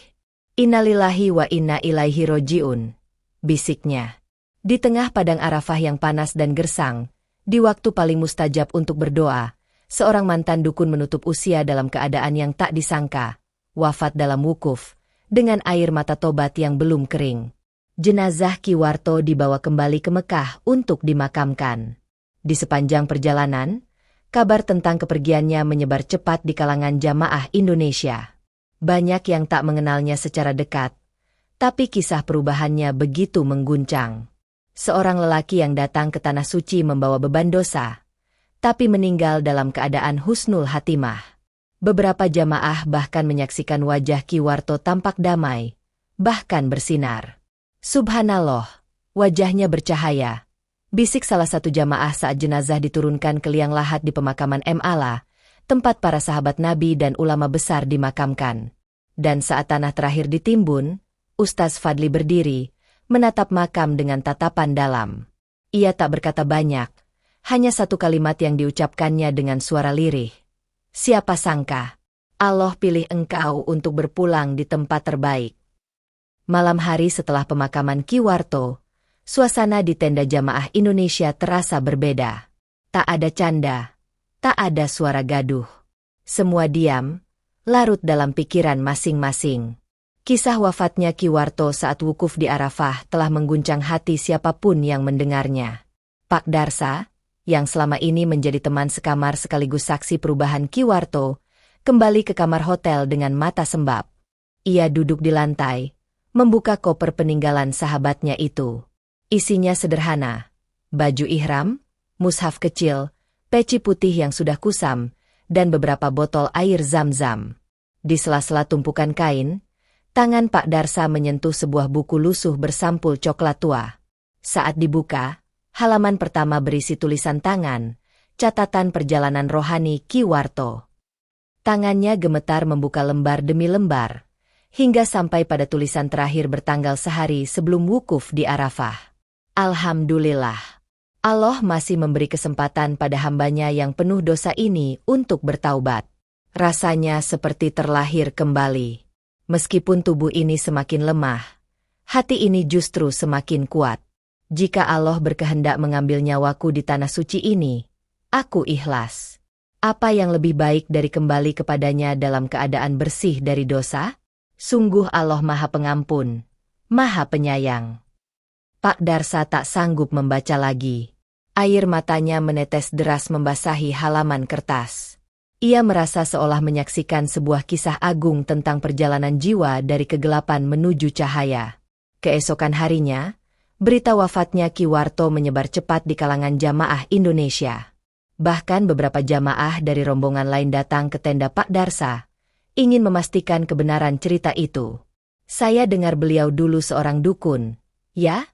Innalillahi wa inna ilaihi roji'un, bisiknya. Di tengah padang Arafah yang panas dan gersang, di waktu paling mustajab untuk berdoa, seorang mantan dukun menutup usia dalam keadaan yang tak disangka, wafat dalam wukuf, dengan air mata tobat yang belum kering. Jenazah Ki Warto dibawa kembali ke Mekah untuk dimakamkan. Di sepanjang perjalanan, kabar tentang kepergiannya menyebar cepat di kalangan jamaah Indonesia. Banyak yang tak mengenalnya secara dekat, tapi kisah perubahannya begitu mengguncang. Seorang lelaki yang datang ke Tanah Suci membawa beban dosa, tapi meninggal dalam keadaan husnul hatimah. Beberapa jamaah bahkan menyaksikan wajah Ki Warto tampak damai, bahkan bersinar. Subhanallah, wajahnya bercahaya. Bisik salah satu jamaah saat jenazah diturunkan ke liang lahat di pemakaman M'Ala, tempat para sahabat Nabi dan ulama besar dimakamkan. Dan saat tanah terakhir ditimbun, Ustaz Fadli berdiri, menatap makam dengan tatapan dalam. Ia tak berkata banyak, hanya satu kalimat yang diucapkannya dengan suara lirih. Siapa sangka, Allah pilih engkau untuk berpulang di tempat terbaik. Malam hari setelah pemakaman Ki Warto, suasana di tenda jamaah Indonesia terasa berbeda. Tak ada canda, tak ada suara gaduh. Semua diam, larut dalam pikiran masing-masing. Kisah wafatnya Ki Warto saat wukuf di Arafah telah mengguncang hati siapapun yang mendengarnya. Pak Darsa, yang selama ini menjadi teman sekamar sekaligus saksi perubahan Ki Warto, kembali ke kamar hotel dengan mata sembab. Ia duduk di lantai, membuka koper peninggalan sahabatnya itu. Isinya sederhana, baju ihram, mushaf kecil, peci putih yang sudah kusam, dan beberapa botol air zam-zam. Di sela-sela tumpukan kain, tangan Pak Darsa menyentuh sebuah buku lusuh bersampul coklat tua. Saat dibuka, halaman pertama berisi tulisan tangan, catatan perjalanan rohani Ki Warto. Tangannya gemetar membuka lembar demi lembar, hingga sampai pada tulisan terakhir bertanggal sehari sebelum wukuf di Arafah. Alhamdulillah, Allah masih memberi kesempatan pada hambanya yang penuh dosa ini untuk bertaubat. Rasanya seperti terlahir kembali. Meskipun tubuh ini semakin lemah, hati ini justru semakin kuat. Jika Allah berkehendak mengambil nyawaku di tanah suci ini, aku ikhlas. Apa yang lebih baik dari kembali kepadanya dalam keadaan bersih dari dosa? Sungguh Allah Maha Pengampun, Maha Penyayang. Pak Darsa tak sanggup membaca lagi. Air matanya menetes deras membasahi halaman kertas. Ia merasa seolah menyaksikan sebuah kisah agung tentang perjalanan jiwa dari kegelapan menuju cahaya. Keesokan harinya, berita wafatnya Ki Warto menyebar cepat di kalangan jamaah Indonesia. Bahkan beberapa jamaah dari rombongan lain datang ke tenda Pak Darsa, ingin memastikan kebenaran cerita itu. Saya dengar beliau dulu seorang dukun, ya?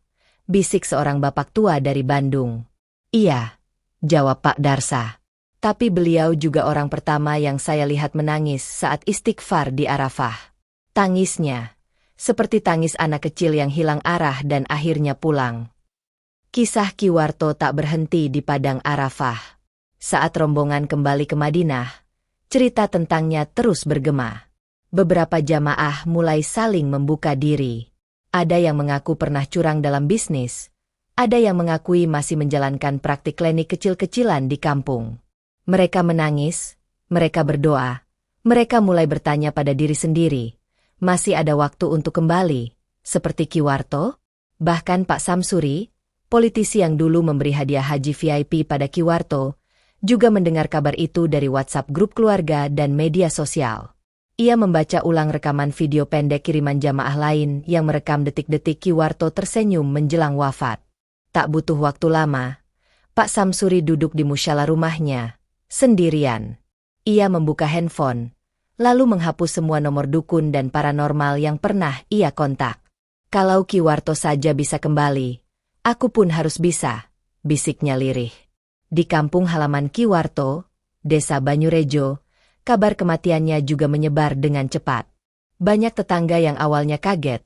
Bisik seorang bapak tua dari Bandung. Iya, jawab Pak Darsa. Tapi beliau juga orang pertama yang saya lihat menangis saat istighfar di Arafah. Tangisnya, seperti tangis anak kecil yang hilang arah dan akhirnya pulang. Kisah Ki Warto tak berhenti di Padang Arafah. Saat rombongan kembali ke Madinah, cerita tentangnya terus bergema. Beberapa jamaah mulai saling membuka diri. Ada yang mengaku pernah curang dalam bisnis, ada yang mengakui masih menjalankan praktik klinik kecil-kecilan di kampung. Mereka menangis, mereka berdoa, mereka mulai bertanya pada diri sendiri, masih ada waktu untuk kembali, seperti Ki Warto? Bahkan Pak Samsuri, politisi yang dulu memberi hadiah haji VIP pada Ki Warto, juga mendengar kabar itu dari WhatsApp grup keluarga dan media sosial. Ia membaca ulang rekaman video pendek kiriman jamaah lain yang merekam detik-detik Ki Warto tersenyum menjelang wafat. Tak butuh waktu lama, Pak Samsuri duduk di musyalah rumahnya, sendirian. Ia membuka handphone, lalu menghapus semua nomor dukun dan paranormal yang pernah ia kontak. Kalau Ki Warto saja bisa kembali, aku pun harus bisa, bisiknya lirih. Di kampung halaman Ki Warto, Desa Banyurejo, kabar kematiannya juga menyebar dengan cepat. Banyak tetangga yang awalnya kaget,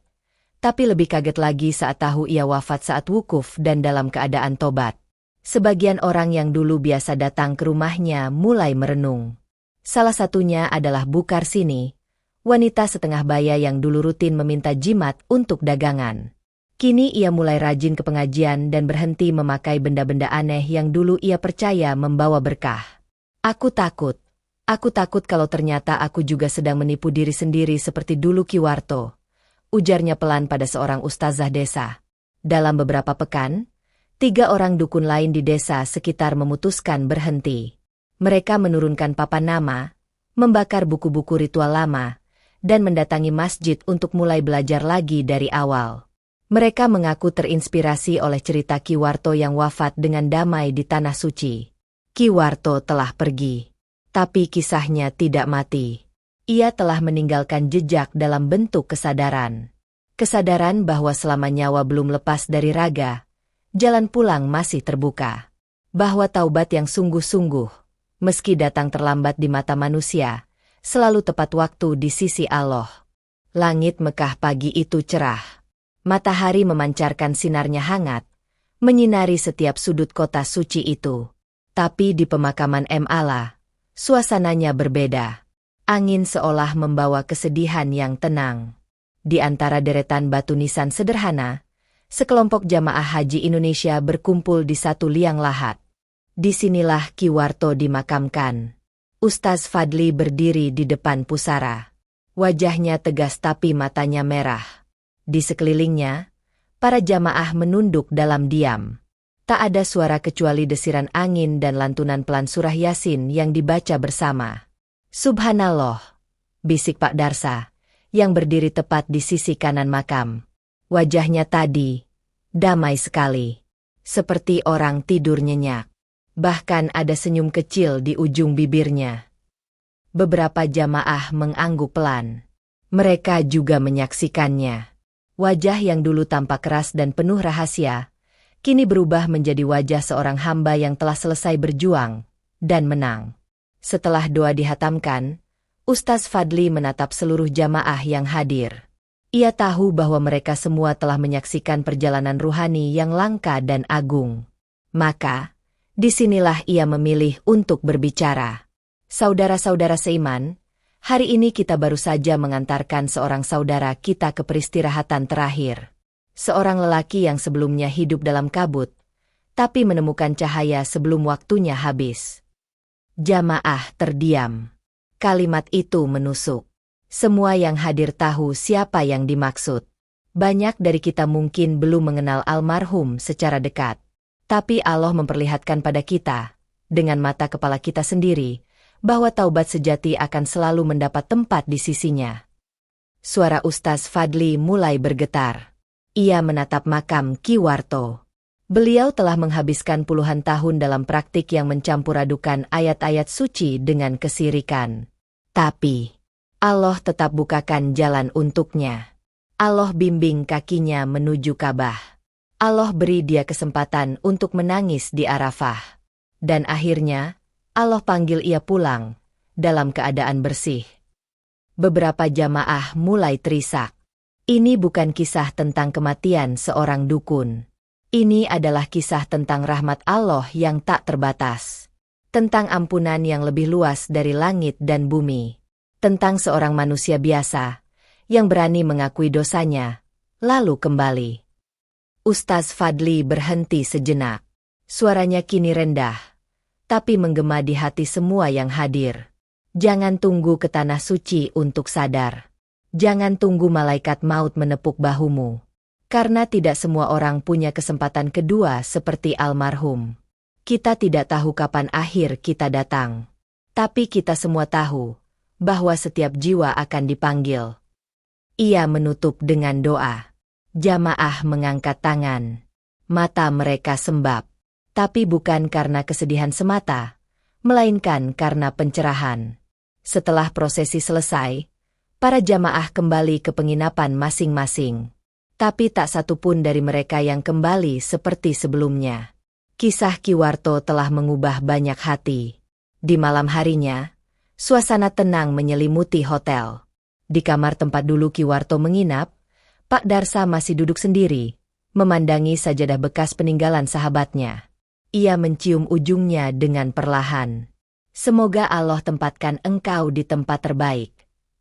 tapi lebih kaget lagi saat tahu ia wafat saat wukuf dan dalam keadaan tobat. Sebagian orang yang dulu biasa datang ke rumahnya mulai merenung. Salah satunya adalah Bu Karsini, wanita setengah baya yang dulu rutin meminta jimat untuk dagangan. Kini ia mulai rajin ke pengajian dan berhenti memakai benda-benda aneh yang dulu ia percaya membawa berkah. Aku takut kalau ternyata aku juga sedang menipu diri sendiri seperti dulu Ki Warto, ujarnya pelan pada seorang ustazah desa. Dalam beberapa pekan, 3 orang dukun lain di desa sekitar memutuskan berhenti. Mereka menurunkan papan nama, membakar buku-buku ritual lama, dan mendatangi masjid untuk mulai belajar lagi dari awal. Mereka mengaku terinspirasi oleh cerita Ki Warto yang wafat dengan damai di Tanah Suci. Ki Warto telah pergi, tapi kisahnya tidak mati. Ia telah meninggalkan jejak dalam bentuk kesadaran. Kesadaran bahwa selama nyawa belum lepas dari raga, jalan pulang masih terbuka. Bahwa taubat yang sungguh-sungguh, meski datang terlambat di mata manusia, selalu tepat waktu di sisi Allah. Langit Mekah pagi itu cerah. Matahari memancarkan sinarnya hangat, menyinari setiap sudut kota suci itu. Tapi di pemakaman Ala, suasananya berbeda. Angin seolah membawa kesedihan yang tenang. Di antara deretan batu nisan sederhana, sekelompok jamaah haji Indonesia berkumpul di satu liang lahat. Disinilah Ki Warto dimakamkan. Ustaz Fadli berdiri di depan pusara. Wajahnya tegas tapi matanya merah. Di sekelilingnya, para jamaah menunduk dalam diam. Tak ada suara kecuali desiran angin dan lantunan pelan surah Yasin yang dibaca bersama. Subhanallah, bisik Pak Darsa, yang berdiri tepat di sisi kanan makam. Wajahnya tadi, damai sekali, seperti orang tidur nyenyak. Bahkan ada senyum kecil di ujung bibirnya. Beberapa jamaah mengangguk pelan. Mereka juga menyaksikannya. Wajah yang dulu tampak keras dan penuh rahasia, kini berubah menjadi wajah seorang hamba yang telah selesai berjuang dan menang. Setelah doa dihatamkan, Ustaz Fadli menatap seluruh jamaah yang hadir. Ia tahu bahwa mereka semua telah menyaksikan perjalanan ruhani yang langka dan agung. Maka, disinilah ia memilih untuk berbicara. Saudara-saudara seiman, hari ini kita baru saja mengantarkan seorang saudara kita ke peristirahatan terakhir. Seorang lelaki yang sebelumnya hidup dalam kabut, tapi menemukan cahaya sebelum waktunya habis. Jamaah terdiam. Kalimat itu menusuk. Semua yang hadir tahu siapa yang dimaksud. Banyak dari kita mungkin belum mengenal almarhum secara dekat. Tapi Allah memperlihatkan pada kita, dengan mata kepala kita sendiri, bahwa taubat sejati akan selalu mendapat tempat di sisinya. Suara Ustaz Fadli mulai bergetar. Ia menatap makam Ki Warto. Beliau telah menghabiskan puluhan tahun dalam praktik yang mencampur adukan ayat-ayat suci dengan kesirikan. Tapi, Allah tetap bukakan jalan untuknya. Allah bimbing kakinya menuju Ka'bah. Allah beri dia kesempatan untuk menangis di Arafah. Dan akhirnya, Allah panggil ia pulang, dalam keadaan bersih. Beberapa jamaah mulai terisak. Ini bukan kisah tentang kematian seorang dukun. Ini adalah kisah tentang rahmat Allah yang tak terbatas. Tentang ampunan yang lebih luas dari langit dan bumi. Tentang seorang manusia biasa yang berani mengakui dosanya, lalu kembali. Ustaz Fadli berhenti sejenak. Suaranya kini rendah, tapi menggema di hati semua yang hadir. Jangan tunggu ke tanah suci untuk sadar. Jangan tunggu malaikat maut menepuk bahumu. Karena tidak semua orang punya kesempatan kedua seperti almarhum. Kita tidak tahu kapan akhir kita datang. Tapi kita semua tahu bahwa setiap jiwa akan dipanggil. Ia menutup dengan doa. Jamaah mengangkat tangan. Mata mereka sembab. Tapi bukan karena kesedihan semata, melainkan karena pencerahan. Setelah prosesi selesai, para jamaah kembali ke penginapan masing-masing. Tapi tak satu pun dari mereka yang kembali seperti sebelumnya. Kisah Ki Warto telah mengubah banyak hati. Di malam harinya, suasana tenang menyelimuti hotel. Di kamar tempat dulu Ki Warto menginap, Pak Darsa masih duduk sendiri, memandangi sajadah bekas peninggalan sahabatnya. Ia mencium ujungnya dengan perlahan. Semoga Allah tempatkan engkau di tempat terbaik.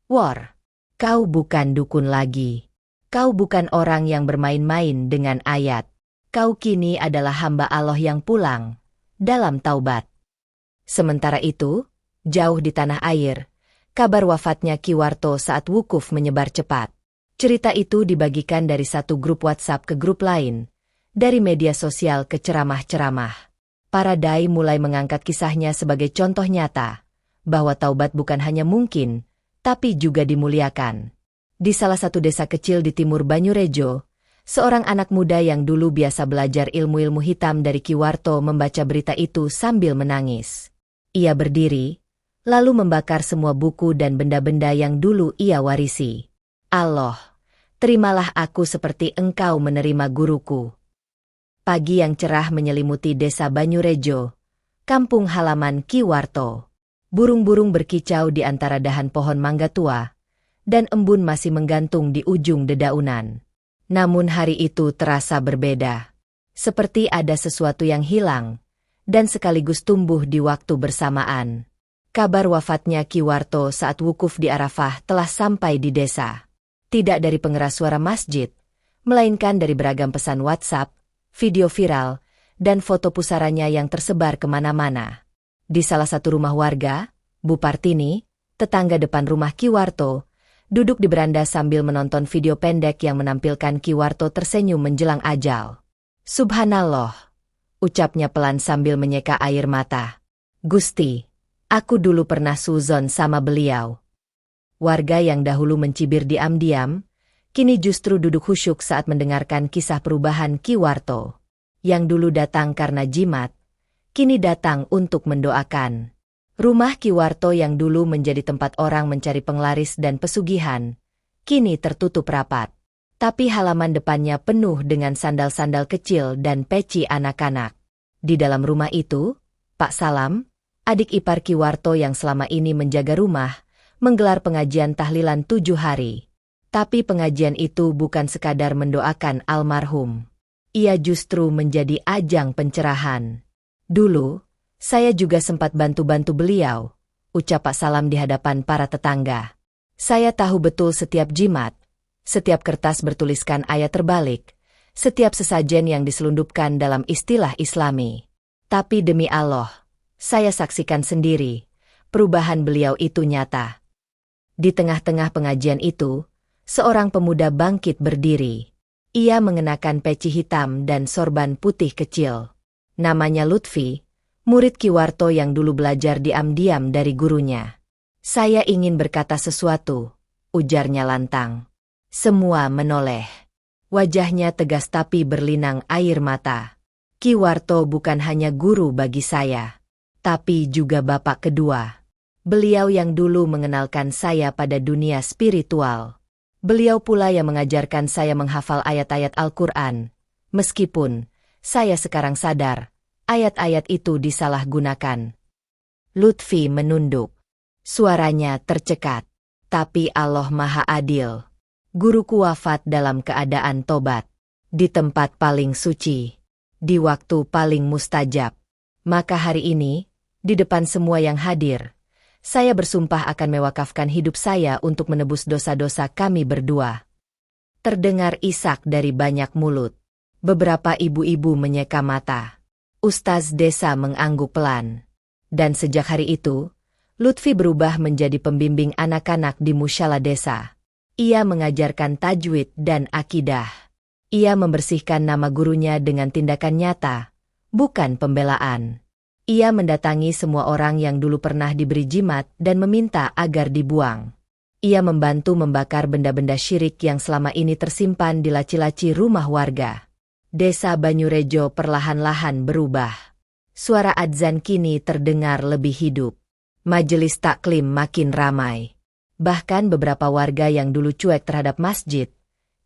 War, kau bukan dukun lagi. Kau bukan orang yang bermain-main dengan ayat. Kau kini adalah hamba Allah yang pulang dalam taubat. Sementara itu, jauh di tanah air, kabar wafatnya Ki Warto saat wukuf menyebar cepat. Cerita itu dibagikan dari satu grup WhatsApp ke grup lain, dari media sosial ke ceramah-ceramah. Para dai mulai mengangkat kisahnya sebagai contoh nyata, bahwa taubat bukan hanya mungkin, tapi juga dimuliakan. Di salah satu desa kecil di timur Banyurejo, seorang anak muda yang dulu biasa belajar ilmu-ilmu hitam dari Ki Warto membaca berita itu sambil menangis. Ia berdiri, lalu membakar semua buku dan benda-benda yang dulu ia warisi. Allah, terimalah aku seperti engkau menerima guruku. Pagi yang cerah menyelimuti desa Banyurejo, kampung halaman Ki Warto. Burung-burung berkicau di antara dahan pohon mangga tua, dan embun masih menggantung di ujung dedaunan. Namun hari itu terasa berbeda. Seperti ada sesuatu yang hilang, dan sekaligus tumbuh di waktu bersamaan. Kabar wafatnya Ki Warto saat wukuf di Arafah telah sampai di desa. Tidak dari pengeras suara masjid, melainkan dari beragam pesan WhatsApp, video viral, dan foto pusaranya yang tersebar kemana-mana. Di salah satu rumah warga, Bu Partini, tetangga depan rumah Ki Warto, duduk di beranda sambil menonton video pendek yang menampilkan Ki Warto tersenyum menjelang ajal. Subhanallah, ucapnya pelan sambil menyeka air mata. Gusti, aku dulu pernah suzon sama beliau. Warga yang dahulu mencibir diam-diam, kini justru duduk khusyuk saat mendengarkan kisah perubahan Ki Warto. Yang dulu datang karena jimat, kini datang untuk mendoakan. Rumah Ki Warto yang dulu menjadi tempat orang mencari penglaris dan pesugihan, kini tertutup rapat. Tapi halaman depannya penuh dengan sandal-sandal kecil dan peci anak-anak. Di dalam rumah itu, Pak Salam, adik ipar Ki Warto yang selama ini menjaga rumah, menggelar pengajian tahlilan 7 hari. Tapi pengajian itu bukan sekadar mendoakan almarhum. Ia justru menjadi ajang pencerahan. Dulu, saya juga sempat bantu-bantu beliau, ucap Pak Salam di hadapan para tetangga. Saya tahu betul setiap jimat, setiap kertas bertuliskan ayat terbalik, setiap sesajen yang diselundupkan dalam istilah Islami. Tapi demi Allah, saya saksikan sendiri, perubahan beliau itu nyata. Di tengah-tengah pengajian itu, seorang pemuda bangkit berdiri. Ia mengenakan peci hitam dan sorban putih kecil. Namanya Lutfi, murid Ki Warto yang dulu belajar diam-diam dari gurunya. Saya ingin berkata sesuatu, ujarnya lantang. Semua menoleh. Wajahnya tegas tapi berlinang air mata. Ki Warto bukan hanya guru bagi saya, tapi juga bapak kedua. Beliau yang dulu mengenalkan saya pada dunia spiritual. Beliau pula yang mengajarkan saya menghafal ayat-ayat Al-Quran. Meskipun saya sekarang sadar, ayat-ayat itu disalahgunakan. Lutfi menunduk. Suaranya tercekat. Tapi Allah Maha Adil. Guruku wafat dalam keadaan tobat. Di tempat paling suci. di waktu paling mustajab. Maka hari ini, di depan semua yang hadir, saya bersumpah akan mewakafkan hidup saya untuk menebus dosa-dosa kami berdua. Terdengar isak dari banyak mulut. Beberapa ibu-ibu menyeka mata. Ustaz desa mengangguk pelan. Dan sejak hari itu, Lutfi berubah menjadi pembimbing anak-anak di musyala desa. Ia mengajarkan tajwid dan akidah. Ia membersihkan nama gurunya dengan tindakan nyata, bukan pembelaan. Ia mendatangi semua orang yang dulu pernah diberi jimat dan meminta agar dibuang. Ia membantu membakar benda-benda syirik yang selama ini tersimpan di laci-laci rumah warga. Desa Banyurejo perlahan-lahan berubah. Suara adzan kini terdengar lebih hidup. Majelis taklim makin ramai. Bahkan beberapa warga yang dulu cuek terhadap masjid,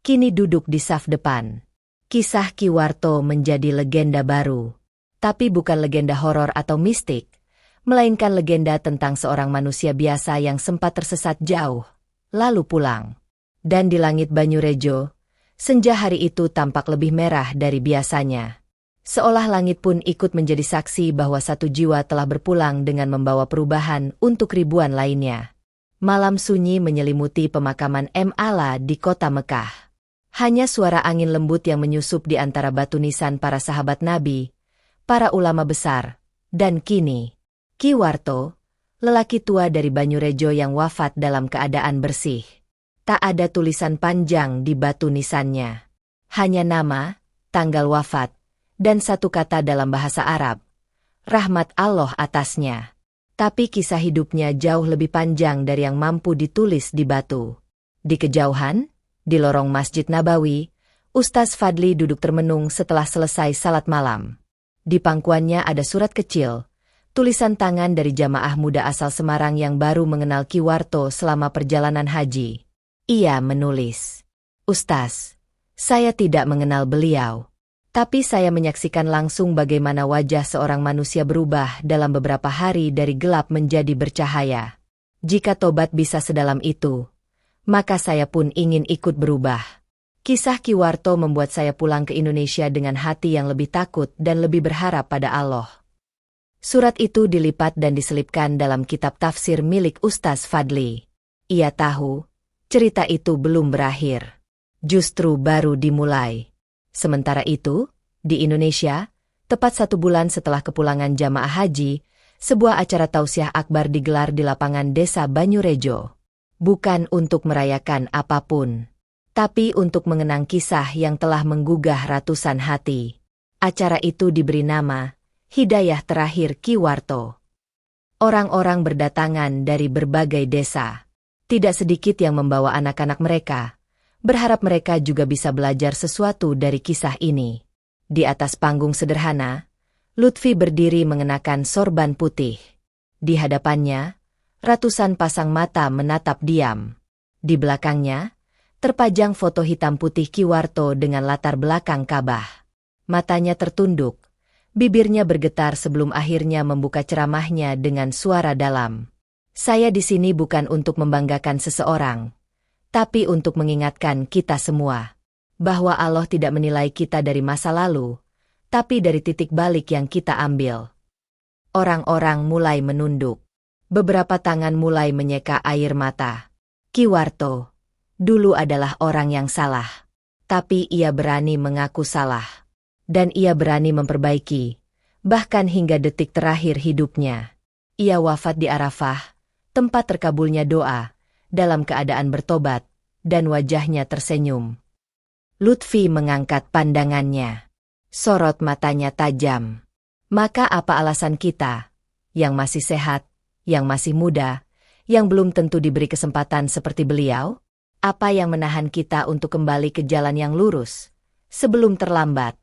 kini duduk di saf depan. Kisah Ki Warto menjadi legenda baru. Tapi bukan legenda horor atau mistik, melainkan legenda tentang seorang manusia biasa yang sempat tersesat jauh, lalu pulang. Dan di langit Banyurejo, senja hari itu tampak lebih merah dari biasanya. Seolah langit pun ikut menjadi saksi bahwa satu jiwa telah berpulang dengan membawa perubahan untuk ribuan lainnya. Malam sunyi menyelimuti pemakaman Ala di kota Mekah. Hanya suara angin lembut yang menyusup di antara batu nisan para sahabat Nabi, para ulama besar, dan kini, Ki Warto, lelaki tua dari Banyurejo yang wafat dalam keadaan bersih. Tak ada tulisan panjang di batu nisannya. Hanya nama, tanggal wafat, dan satu kata dalam bahasa Arab, rahmat Allah atasnya. Tapi kisah hidupnya jauh lebih panjang dari yang mampu ditulis di batu. Di kejauhan, di lorong Masjid Nabawi, Ustaz Fadli duduk termenung setelah selesai salat malam. Di pangkuannya ada surat kecil, tulisan tangan dari jamaah muda asal Semarang yang baru mengenal Ki Warto selama perjalanan haji. Ia menulis, "Ustaz, saya tidak mengenal beliau. Tapi saya menyaksikan langsung bagaimana wajah seorang manusia berubah dalam beberapa hari dari gelap menjadi bercahaya. Jika tobat bisa sedalam itu, maka saya pun ingin ikut berubah." Kisah Ki Warto membuat saya pulang ke Indonesia dengan hati yang lebih takut dan lebih berharap pada Allah. Surat itu dilipat dan diselipkan dalam kitab tafsir milik Ustaz Fadli. Ia tahu, cerita itu belum berakhir. Justru baru dimulai. Sementara itu, di Indonesia, tepat 1 bulan setelah kepulangan jamaah haji, sebuah acara tausiah akbar digelar di lapangan desa Banyurejo. Bukan untuk merayakan apapun, tapi untuk mengenang kisah yang telah menggugah ratusan hati. Acara itu diberi nama Hidayah Terakhir Ki Warto. Orang-orang berdatangan dari berbagai desa. Tidak sedikit yang membawa anak-anak mereka, berharap mereka juga bisa belajar sesuatu dari kisah ini. Di atas panggung sederhana, Lutfi berdiri mengenakan sorban putih. Di hadapannya, ratusan pasang mata menatap diam. Di belakangnya, terpajang foto hitam putih Ki Warto dengan latar belakang Ka'bah. Matanya tertunduk, bibirnya bergetar sebelum akhirnya membuka ceramahnya dengan suara dalam. "Saya di sini bukan untuk membanggakan seseorang, tapi untuk mengingatkan kita semua bahwa Allah tidak menilai kita dari masa lalu, tapi dari titik balik yang kita ambil." Orang-orang mulai menunduk. Beberapa tangan mulai menyeka air mata. Ki Warto dulu adalah orang yang salah, tapi ia berani mengaku salah. Dan ia berani memperbaiki, bahkan hingga detik terakhir hidupnya. Ia wafat di Arafah, tempat terkabulnya doa, dalam keadaan bertobat, dan wajahnya tersenyum. Lutfi mengangkat pandangannya. Sorot matanya tajam. "Maka apa alasan kita, yang masih sehat, yang masih muda, yang belum tentu diberi kesempatan seperti beliau? Apa yang menahan kita untuk kembali ke jalan yang lurus, sebelum terlambat?"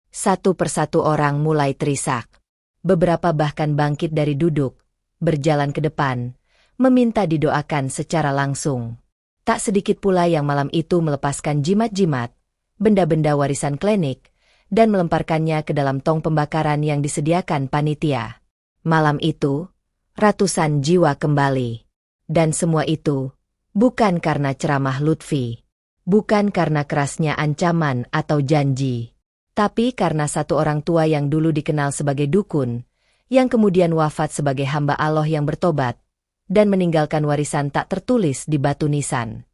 Satu persatu orang mulai terisak. Beberapa bahkan bangkit dari duduk, berjalan ke depan, meminta didoakan secara langsung. Tak sedikit pula yang malam itu melepaskan jimat-jimat, benda-benda warisan klinik, dan melemparkannya ke dalam tong pembakaran yang disediakan panitia. Malam itu, ratusan jiwa kembali. Dan semua itu, bukan karena ceramah Lutfi, bukan karena kerasnya ancaman atau janji, Tapi karena satu orang tua yang dulu dikenal sebagai dukun, yang kemudian wafat sebagai hamba Allah yang bertobat, dan meninggalkan warisan tak tertulis di batu nisan.